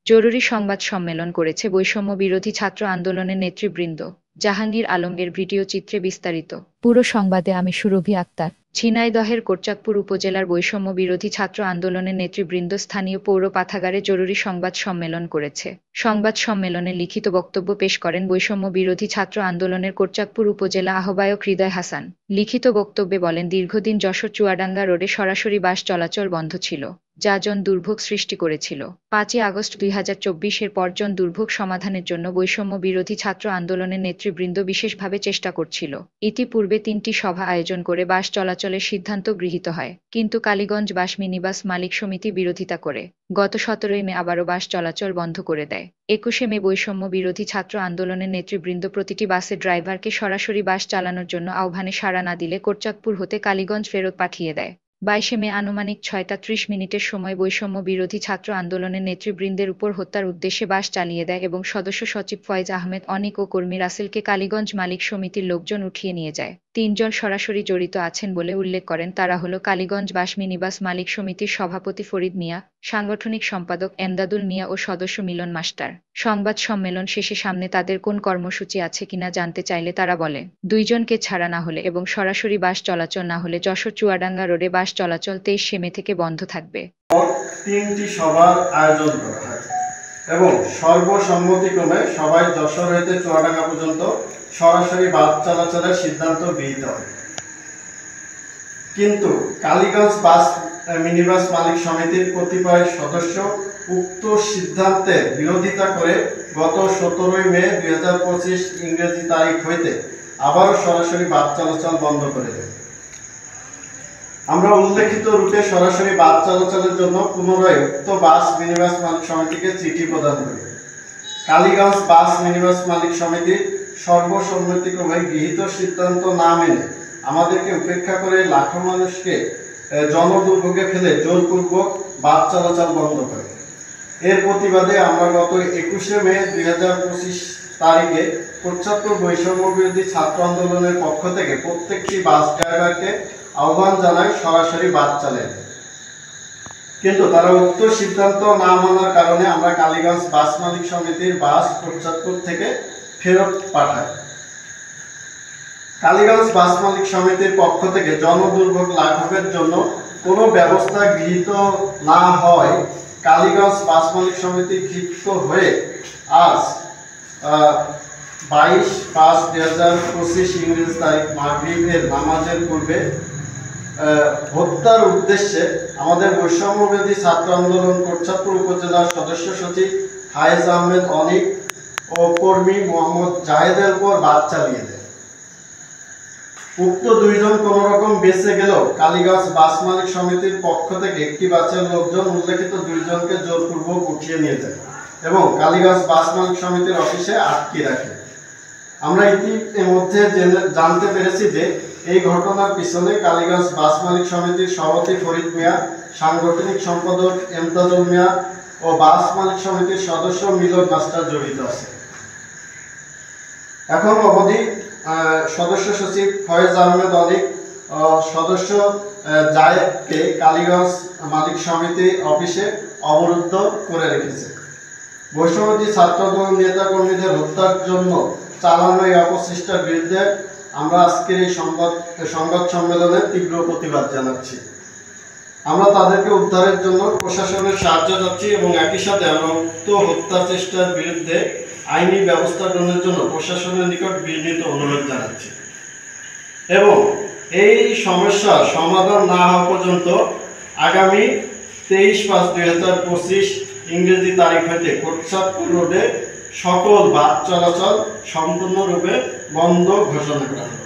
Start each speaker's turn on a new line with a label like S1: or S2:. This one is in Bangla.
S1: জরুরি সংবাদ সম্মেলন করেছে বৈষম্য বিরোধী ছাত্র আন্দোলনের নেতৃবৃন্দ। জাহাঙ্গীর আলমগীর ভিডিও চিত্রে বিস্তারিত। পুরো সংবাদে আমি সুরভি আক্তার। ঝিনাইদহের কোটচাঁদপুর উপজেলার বৈষম্য বিরোধী ছাত্র আন্দোলনের নেতৃবৃন্দ স্থানীয় পৌর পাঠাগারে জরুরি সংবাদ সম্মেলন করেছে। সংবাদ সম্মেলনে লিখিত বক্তব্য পেশ করেন বৈষম্য বিরোধী ছাত্র আন্দোলনের কোটচাঁদপুর উপজেলা আহ্বায়ক হৃদয় হাসান। লিখিত বক্তব্যে বলেন, দীর্ঘদিন যশোর চুয়াডাঙ্গা রোডে সরাসরি বাস চলাচল বন্ধ ছিল, যা জন দুর্ভোগ সৃষ্টি করেছিল। 5ই আগস্ট 2024-এর পর জন দুর্ভোগ সমাধানের জন্য বৈষম্য বিরোধী ছাত্র আন্দোলনের নেতৃবৃন্দ বিশেষভাবে চেষ্টা করছিল। ইতিপূর্বে 3টি সভা আয়োজন করে বাস চলাচলের সিদ্ধান্ত গৃহীত হয়, কিন্তু কালীগঞ্জ বাস মিনিবাস মালিক সমিতি বিরোধিতা করে গত 17ই মে আবারও বাস চলাচল বন্ধ করে দেয়। 21শে মে বৈষম্য বিরোধী ছাত্র আন্দোলনের নেতৃবৃন্দ প্রতিটি বাসের ড্রাইভারকে সরাসরি বাস চালানোর জন্য আহ্বানে সাড়া না দিলে কোটচাঁদপুর হতে কালীগঞ্জ ফেরত পাঠিয়ে দেয়। 22শে মে আনুমানিক 6টা 30 মিনিটের সময় বৈষম্য বিরোধী ছাত্র আন্দোলনের নেতৃবৃন্দের উপর হত্যার উদ্দেশ্যে বাস চালিয়ে দেয় এবং সদস্য সচিব ফয়েজ আহমেদ অনিক ও কর্মী রাসেলকে কালীগঞ্জ মালিক সমিতির লোকজন উঠিয়ে নিয়ে যায়। 3 জন সরাসরি জড়িত আছেন বলে উল্লেখ করেন। তারা হলো কালীগঞ্জ বাস মিনিবাস মালিক সমিতির সভাপতি ফরিদ মিয়া, সাংগঠনিক সম্পাদক এমদাদুল মিয়া ও সদস্য মিলন মাস্টার। সংবাদ সম্মেলন শেষে সামনে তাদের কোন কর্মসূচি আছে কিনা জানতে চাইলে তারা বলে, 2 জনকে ছাড়া না হলে এবং সরাসরি বাস চলাচল না হলে যশোর চুয়াডাঙ্গা রোডে বাস চলাচল 23শে মে থেকে বন্ধ থাকবে।
S2: 3টি সভার আয়োজন করা হয় এবং সর্বসম্মতিক্রমে সবাই যশোর হইতে চুয়াডাঙ্গা পর্যন্ত সরাসরি বাস চলাচলের সিদ্ধান্ত গৃহীত হয়। কিন্তু কালীগঞ্জ বাস মিনিবাস মালিক সমিতির কতিপয় সদস্য উক্ত সিদ্ধান্তের বিরোধিতা করে গত 17ই মে 2025 ইংরেজি তারিখ হইতে আবারও সরাসরি বাস চলাচল বন্ধ করে দেয়। আমরা উল্লেখিত রুটে সরাসরি বাস চলাচলের জন্য পুনরায় উক্ত বাস মিনিবাস মালিক সমিতিকে চিঠি প্রদান করি। কালীগঞ্জ বাস মিনিবাস মালিক সমিতি সর্বসম্মতিক্রমে গৃহীত সিদ্ধান্ত না মেনে আমাদেরকে উপেক্ষা করে লাখো মানুষকে জনদুর্ভোগে ফেলে জোরপূর্বক বাস চলাচল বন্ধ করে। এর প্রতিবাদে আমরা গত 21শে মে 2025 তারিখে কোটচাঁদপুর বৈষম্য বিরোধী ছাত্র আন্দোলনের পক্ষ থেকে প্রত্যেকটি বাস ড্রাইভারকে আহ্বান জানায় সরাসরি বাস চালায়, কিন্তু তারা উক্ত সিদ্ধান্ত না মানার কারণে আমরা কালীগঞ্জ বাস মালিক সমিতির বাস কোটচাঁদপুর থেকে ফেরত পাঠাই। কালীগঞ্জ বাস মালিক সমিতির পক্ষ থেকে জনদুর্ভোগ লাঘবের জন্য কোনো ব্যবস্থা গৃহীত না হয় কালীগঞ্জ বাস মালিক সমিতি ক্ষিপ্ত হয়ে আজ 22/5/2025 ইংরেজি তারিখ মাগরিবের নামাজের পূর্বে হত্যার উদ্দেশ্যে আমাদের বৈষম্য বিরোধী ছাত্র আন্দোলন কোটচাঁদপুর উপজেলার সদস্য সচিব ফয়েজ আহমেদ অনিক ও কর্মী মোহাম্মদ জাহেদের উপর বাস চালিয়ে দেয়। উক্ত 2 জন কোন রকম বেঁচে গেলেও কালীগঞ্জ বাস মালিক সমিতির পক্ষ থেকে একটি বাসের লোকজন উল্লেখিত 2 জনকে জোরপূর্বক উঠিয়ে নিয়ে যায় এবং কালীগঞ্জ বাস মালিক সমিতির অফিসে আটকে রাখে। আমরা ইতিমধ্যে জানতে পেরেছি যে এই ঘটনার পিছনে কালীগঞ্জ বাস মালিক সমিতির সভাপতি ফরিদ মিয়া, সাংগঠনিক সম্পাদক এমদাদুল মিয়া ও বাস মালিক সমিতির সদস্য মিলন মাস্টার জড়িত আছে। এখন অবধি সদস্য সচিব ফয়েজ আহমেদ অনিক সদস্য জায়েদকে কালীগঞ্জ মালিক সমিতি অফিসে অবরুদ্ধ করে রেখেছে। বৈষম্যবিরোধী ছাত্র আন্দোলন নেতা কর্মীদের হত্যার জন্য চালানো এই অপচেষ্টার বিরুদ্ধে আমরা আজকের এই সংবাদ সম্মেলনে তীব্র প্রতিবাদ জানাচ্ছি। আমরা তাদেরকে উদ্ধারের জন্য প্রশাসনের সাহায্য চাচ্ছি এবং একই সাথে আমরা উক্ত হত্যা চেষ্টার বিরুদ্ধে আইনি ব্যবস্থা গ্রহণের জন্য প্রশাসনের নিকট বিনীত অনুরোধ জানাচ্ছি এবং এই সমস্যার সমাধান না হওয়া পর্যন্ত আগামী 23/5/2025 ইংরেজি তারিখ হইতে কোটচাঁদপুর রোডে সকল বাস চলাচল সম্পূর্ণরূপে বন্ধ ঘোষণা করা হবে।